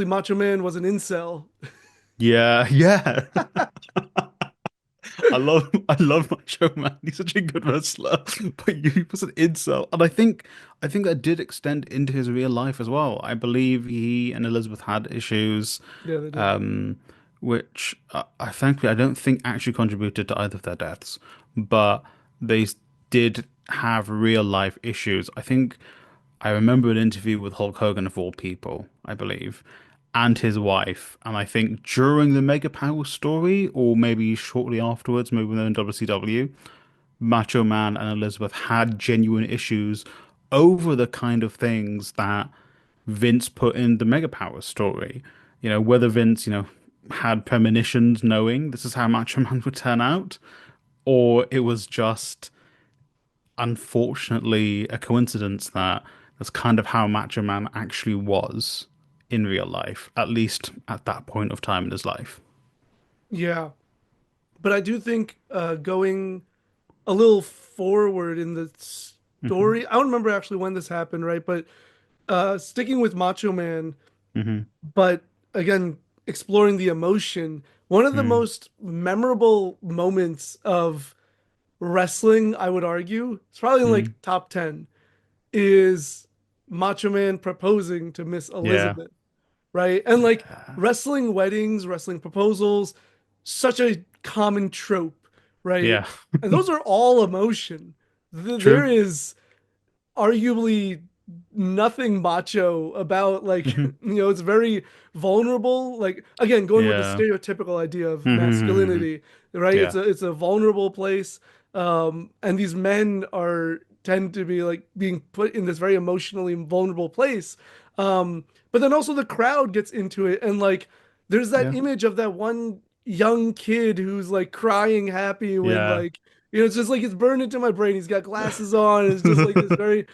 Macho Man was an incel. Yeah, yeah. I love Macho Man. He's such a good wrestler, but he was an incel, and I think that did extend into his real life as well. I believe he and Elizabeth had issues, Yeah, they did. um, which I frankly I don't think actually contributed to either of their deaths, but did have real life issues. I think I remember an interview with Hulk Hogan of all people, I believe, and his wife. And I think during the Mega Power story, or maybe shortly afterwards, maybe when they were in WCW, Macho Man and Elizabeth had genuine issues over the kind of things that Vince put in the Mega Power story. Whether Vince, had premonitions knowing this is how Macho Man would turn out, or it was just unfortunately a coincidence that that's kind of how Macho Man actually was in real life, at least at that point of time in his life. Yeah, but I do think going a little forward in the Hmm. story, I don't remember actually when this happened, right? But sticking with Macho Man, Hmm. but again, exploring the emotion, one of the Mm. most memorable moments of wrestling, I would argue, it's probably in like Mm. top 10, is Macho Man proposing to Miss Yeah. Elizabeth, right? And like Yeah. wrestling weddings, wrestling proposals, such a common trope, right? Yeah. And those are all emotion. There True. is arguably nothing macho about like Hmm. it's very vulnerable, like again going with the Yeah. stereotypical idea of Hmm. masculinity, right? it's Yeah. a it's a vulnerable place, and these men are tend to be like being put in this very emotionally vulnerable place, but then also the crowd gets into it, and like there's that Yeah. image of that one young kid who's like crying happy when Yeah. like it's just like it's burned into my brain. He's got glasses on. And it's just like this very